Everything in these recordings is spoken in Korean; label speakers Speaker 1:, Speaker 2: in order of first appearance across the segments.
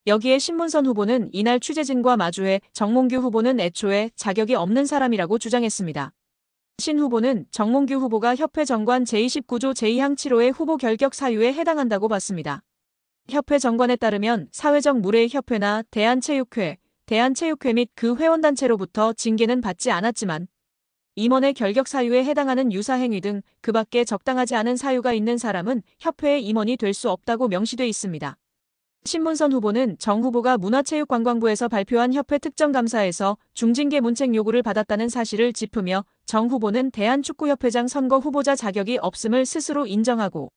Speaker 1: 여기에 신문선 후보는 이날 취재진과 마주해 정몽규 후보는 애초에 자격이 없는 사람이라고 주장했습니다. 신 후보는 정몽규 후보가 협회 정관 제29조 제2항 7호의 후보 결격 사유에 해당한다고 봤습니다. 협회 정관에 따르면 사회적 무례의 협회나 대한체육회 및 그 회원단체로부터 징계는 받지 않았지만 임원의 결격 사유에 해당하는 유사 행위 등 그 밖에 적당하지 않은 사유가 있는 사람은 협회의 임원이 될 수 없다고 명시돼 있습니다. 신문선 후보는 정 후보가 문화체육관광부에서 발표한 협회 특정감사에서 중징계 문책 요구를 받았다는 사실을 짚으며 정 후보는 대한축구협회장 선거 후보자 자격이 없음을 스스로 인정하고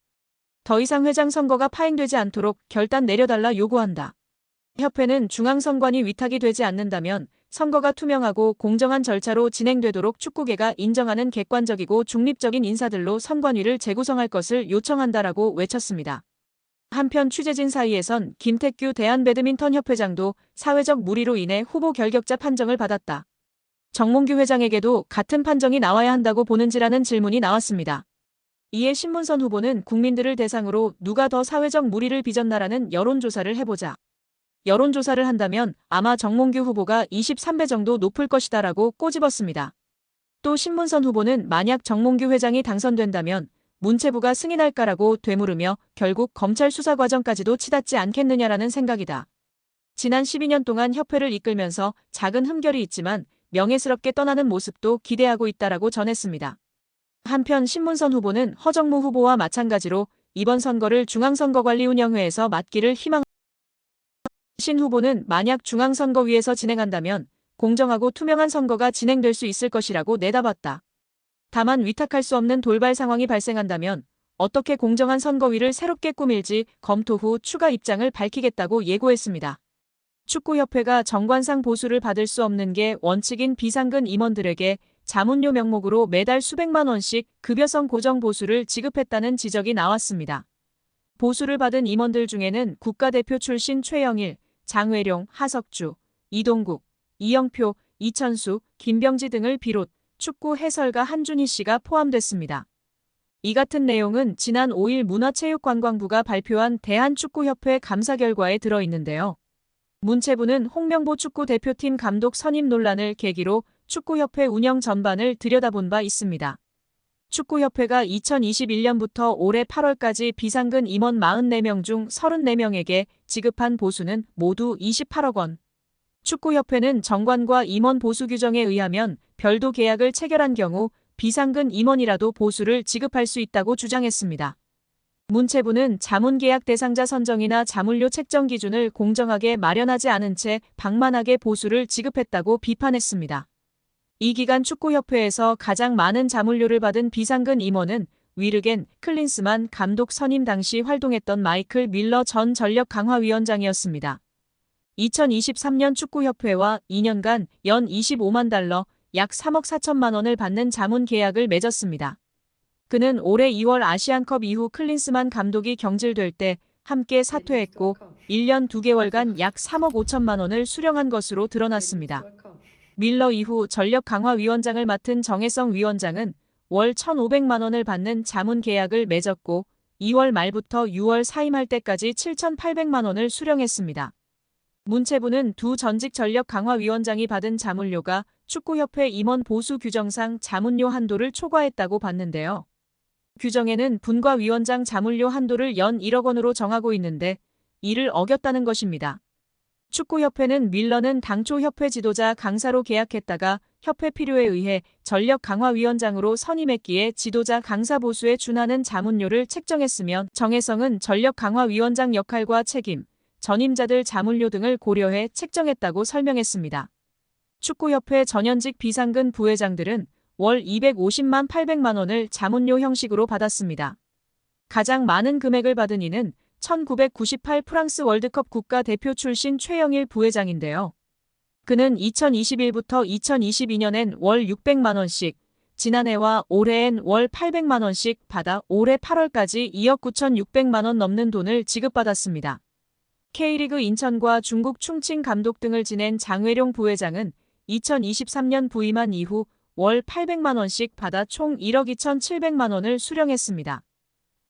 Speaker 1: 더 이상 회장 선거가 파행되지 않도록 결단 내려달라 요구한다. 협회는 중앙선관위 위탁이 되지 않는다면 선거가 투명하고 공정한 절차로 진행되도록 축구계가 인정하는 객관적이고 중립적인 인사들로 선관위를 재구성할 것을 요청한다라고 외쳤습니다. 한편 취재진 사이에선 김태규 대한배드민턴협회장도 사회적 무리로 인해 후보 결격자 판정을 받았다. 정몽규 회장에게도 같은 판정이 나와야 한다고 보는지라는 질문이 나왔습니다. 이에 신문선 후보는 국민들을 대상으로 누가 더 사회적 무리를 빚었나라는 여론조사를 해보자. 여론조사를 한다면 아마 정몽규 후보가 23배 정도 높을 것이다라고 꼬집었습니다. 또 신문선 후보는 만약 정몽규 회장이 당선된다면 문체부가 승인할까라고 되물으며 결국 검찰 수사 과정까지도 치닫지 않겠느냐라는 생각이다. 지난 12년 동안 협회를 이끌면서 작은 흠결이 있지만 명예스럽게 떠나는 모습도 기대하고 있다라고 전했습니다. 한편 신문선 후보는 허정무 후보와 마찬가지로 이번 선거를 중앙선거관리운영회에서 맡기를 희망합니다. 신 후보는 만약 중앙선거위에서 진행한다면 공정하고 투명한 선거가 진행될 수 있을 것이라고 내다봤다. 다만 위탁할 수 없는 돌발 상황이 발생한다면 어떻게 공정한 선거위를 새롭게 꾸밀지 검토 후 추가 입장을 밝히겠다고 예고했습니다. 축구협회가 정관상 보수를 받을 수 없는 게 원칙인 비상근 임원들에게 자문료 명목으로 매달 수백만 원씩 급여성 고정 보수를 지급했다는 지적이 나왔습니다. 보수를 받은 임원들 중에는 국가대표 출신 최영일, 장회룡, 하석주, 이동국, 이영표, 이천수, 김병지 등을 비롯 축구 해설가 한준희 씨가 포함됐습니다. 이 같은 내용은 지난 5일 문화체육관광부가 발표한 대한축구협회 감사 결과에 들어있는데요. 문체부는 홍명보 축구대표팀 감독 선임 논란을 계기로 축구협회 운영 전반을 들여다본 바 있습니다. 축구협회가 2021년부터 올해 8월까지 비상근 임원 44명 중 34명에게 지급한 보수는 모두 28억 원. 축구협회는 정관과 임원 보수 규정에 의하면 별도 계약을 체결한 경우 비상근 임원이라도 보수를 지급할 수 있다고 주장했습니다. 문체부는 자문계약 대상자 선정이나 자문료 책정 기준을 공정하게 마련하지 않은 채 방만하게 보수를 지급했다고 비판했습니다. 이 기간 축구협회에서 가장 많은 자문료를 받은 비상근 임원은 위르겐 클린스만 감독 선임 당시 활동했던 마이클 밀러 전 전력강화위원장이었습니다. 2023년 축구협회와 2년간 연 25만 달러, 약 3억 4천만 원을 받는 자문 계약을 맺었습니다. 그는 올해 2월 아시안컵 이후 클린스만 감독이 경질될 때 함께 사퇴했고 1년 2개월간 약 3억 5천만 원을 수령한 것으로 드러났습니다. 밀러 이후 전력강화위원장을 맡은 정혜성 위원장은 월 1,500만 원을 받는 자문 계약을 맺었고 2월 말부터 6월 사임할 때까지 7,800만 원을 수령했습니다. 문체부는 두 전직 전력강화위원장이 받은 자문료가 축구협회 임원 보수 규정상 자문료 한도를 초과했다고 봤는데요. 규정에는 분과위원장 자문료 한도를 연 1억 원으로 정하고 있는데 이를 어겼다는 것입니다. 축구협회는 밀러는 당초 협회 지도자 강사로 계약했다가 협회 필요에 의해 전력강화위원장으로 선임했기에 지도자 강사 보수에 준하는 자문료를 책정했으며 정혜성은 전력강화위원장 역할과 책임, 전임자들 자문료 등을 고려해 책정했다고 설명했습니다. 축구협회 전현직 비상근 부회장들은 월 250만 800만 원을 자문료 형식으로 받았습니다. 가장 많은 금액을 받은 이는 1998 프랑스 월드컵 국가대표 출신 최영일 부회장인데요. 그는 2021부터 2022년엔 월 600만 원씩, 지난해와 올해엔 월 800만 원씩 받아 올해 8월까지 2억 9,600만 원 넘는 돈을 지급받았습니다. K리그 인천과 중국 충칭 감독 등을 지낸 장회룡 부회장은 2023년 부임한 이후 월 800만 원씩 받아 총 1억 2,700만 원을 수령했습니다.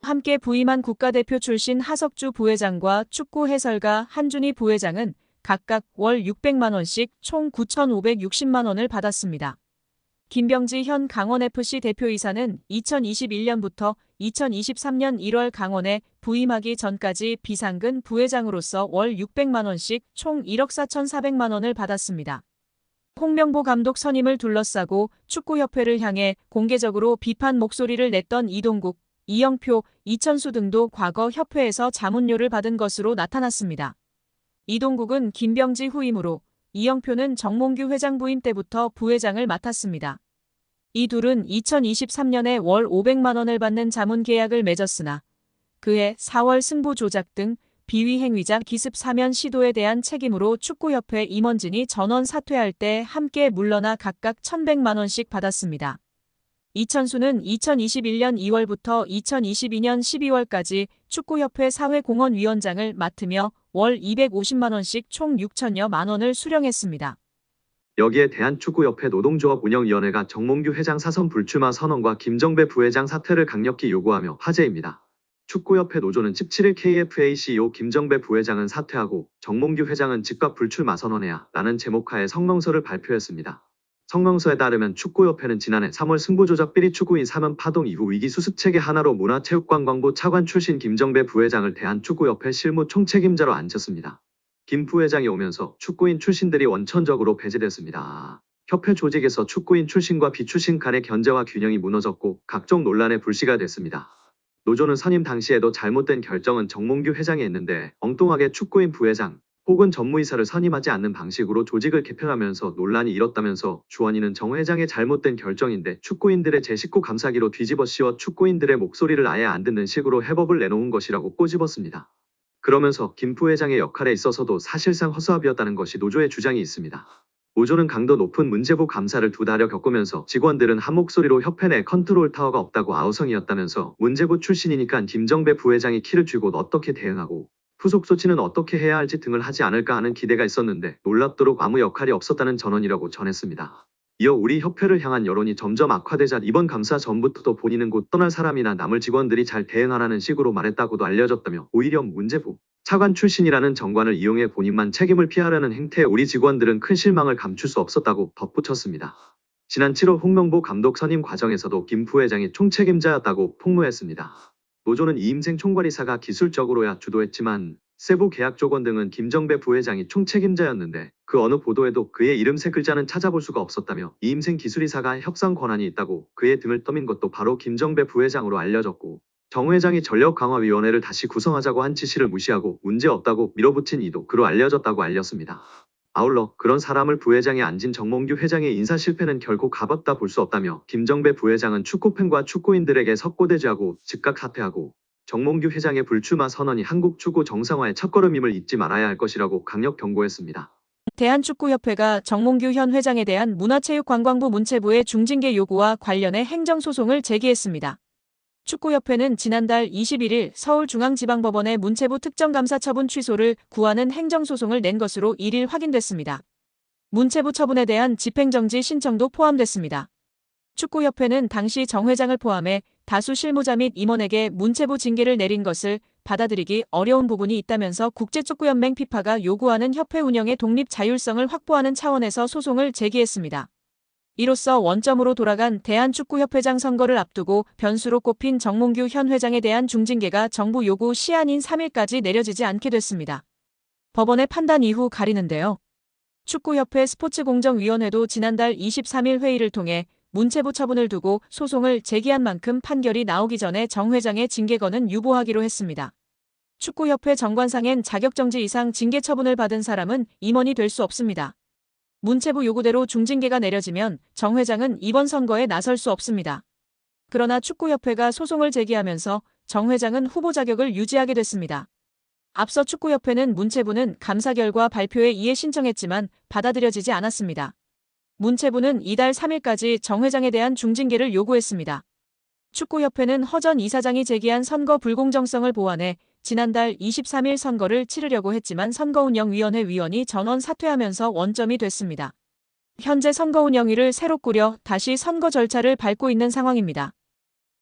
Speaker 1: 함께 부임한 국가대표 출신 하석주 부회장과 축구 해설가 한준희 부회장은 각각 월 600만 원씩 총 9,560만 원을 받았습니다. 김병지 현 강원FC 대표이사는 2021년부터 2023년 1월 강원에 부임하기 전까지 비상근 부회장으로서 월 600만 원씩 총 1억 4,400만 원을 받았습니다. 홍명보 감독 선임을 둘러싸고 축구협회를 향해 공개적으로 비판 목소리를 냈던 이동국, 이영표, 이천수 등도 과거 협회에서 자문료를 받은 것으로 나타났습니다. 이동국은 김병지 후임으로, 이영표는 정몽규 회장 부임 때부터 부회장을 맡았습니다. 이 둘은 2023년에 월 500만 원을 받는 자문 계약을 맺었으나 그해 4월 승부 조작 등 비위 행위자 기습 사면 시도에 대한 책임으로 축구협회 임원진이 전원 사퇴할 때 함께 물러나 각각 1,100만 원씩 받았습니다. 이천수는 2021년 2월부터 2022년 12월까지 축구협회 사회공헌위원장을 맡으며 월 250만 원씩 총 6천여만 원을 수령했습니다.
Speaker 2: 여기에 대한축구협회 노동조합 운영위원회가 정몽규 회장 사선 불출마 선언과 김정배 부회장 사퇴를 강력히 요구하며 화제입니다. 축구협회 노조는 17일 KFA CEO 김정배 부회장은 사퇴하고 정몽규 회장은 즉각 불출마 선언해야 라는 제목하에 성명서를 발표했습니다. 성명서에 따르면 축구협회는 지난해 3월 승부조작 비리 추구인 사면 파동 이후 위기 수습체계 하나로 문화체육관광부 차관 출신 김정배 부회장을 대한축구협회 실무 총책임자로 앉혔습니다. 김 부회장이 오면서 축구인 출신들이 원천적으로 배제됐습니다. 협회 조직에서 축구인 출신과 비출신 간의 견제와 균형이 무너졌고 각종 논란의 불씨가 됐습니다. 노조는 선임 당시에도 잘못된 결정은 정몽규 회장이 했는데 엉뚱하게 축구인 부회장 혹은 전무이사를 선임하지 않는 방식으로 조직을 개편하면서 논란이 일었다면서 주원이는 정 회장의 잘못된 결정인데 축구인들의 제19 감사기로 뒤집어 씌워 축구인들의 목소리를 아예 안 듣는 식으로 해법을 내놓은 것이라고 꼬집었습니다. 그러면서 김 부회장의 역할에 있어서도 사실상 허수아비였다는 것이 노조의 주장이 있습니다. 노조는 강도 높은 문체부 감사를 2달여 겪으면서 직원들은 한 목소리로 협회 내 컨트롤 타워가 없다고 아우성이었다면서 문체부 출신이니까 김정배 부회장이 키를 쥐고 어떻게 대응하고 후속 조치는 어떻게 해야 할지 등을 하지 않을까 하는 기대가 있었는데 놀랍도록 아무 역할이 없었다는 전언이라고 전했습니다. 이어 우리 협회를 향한 여론이 점점 악화되자 이번 감사 전부터도 본인은 곧 떠날 사람이나 남을 직원들이 잘 대응하라는 식으로 말했다고도 알려졌다며 오히려 문체부 차관 출신이라는 정관을 이용해 본인만 책임을 피하려는 행태에 우리 직원들은 큰 실망을 감출 수 없었다고 덧붙였습니다. 지난 7월 홍명보 감독 선임 과정에서도 김 부회장이 총책임자였다고 폭로했습니다. 노조는 이임생 총괄이사가 기술적으로야 주도했지만 세부 계약 조건 등은 김정배 부회장이 총책임자였는데 그 어느 보도에도 그의 이름 3글자는 찾아볼 수가 없었다며 이임생 기술이사가 협상 권한이 있다고 그의 등을 떠민 것도 바로 김정배 부회장으로 알려졌고 정 회장이 전력강화위원회를 다시 구성하자고 한 지시를 무시하고 문제없다고 밀어붙인 이도 그로 알려졌다고 알렸습니다. 아울러 그런 사람을 부회장에 앉힌 정몽규 회장의 인사 실패는 결코 가볍다 볼 수 없다며 김정배 부회장은 축구팬과 축구인들에게 석고대죄하고 즉각 사퇴하고 정몽규 회장의 불출마 선언이 한국 축구 정상화의 첫걸음임을 잊지 말아야 할 것이라고 강력 경고했습니다.
Speaker 1: 대한축구협회가 정몽규 현 회장에 대한 문화체육관광부 문체부의 중징계 요구와 관련해 행정소송을 제기했습니다. 축구협회는 지난달 21일 서울중앙지방법원에 문체부 특정감사 처분 취소를 구하는 행정소송을 낸 것으로 1일 확인됐습니다. 문체부 처분에 대한 집행정지 신청도 포함됐습니다. 축구협회는 당시 정 회장을 포함해 다수 실무자 및 임원에게 문체부 징계를 내린 것을 받아들이기 어려운 부분이 있다면서 국제축구연맹 피파가 요구하는 협회 운영의 독립 자율성을 확보하는 차원에서 소송을 제기했습니다. 이로써 원점으로 돌아간 대한축구협회장 선거를 앞두고 변수로 꼽힌 정몽규 현 회장에 대한 중징계가 정부 요구 시한인 3일까지 내려지지 않게 됐습니다. 법원의 판단 이후 가리는데요. 축구협회 스포츠공정위원회도 지난달 23일 회의를 통해 문체부 처분을 두고 소송을 제기한 만큼 판결이 나오기 전에 정 회장의 징계건은 유보하기로 했습니다. 축구협회 정관상엔 자격정지 이상 징계 처분을 받은 사람은 임원이 될 수 없습니다. 문체부 요구대로 중징계가 내려지면 정 회장은 이번 선거에 나설 수 없습니다. 그러나 축구협회가 소송을 제기하면서 정 회장은 후보 자격을 유지하게 됐습니다. 앞서 축구협회는 문체부는 감사 결과 발표에 이의 신청했지만 받아들여지지 않았습니다. 문체부는 이달 3일까지 정 회장에 대한 중징계를 요구했습니다. 축구협회는 허 전 이사장이 제기한 선거 불공정성을 보완해 지난달 23일 선거를 치르려고 했지만 선거운영위원회 위원이 전원 사퇴하면서 원점이 됐습니다. 현재 선거운영위를 새로 꾸려 다시 선거 절차를 밟고 있는 상황입니다.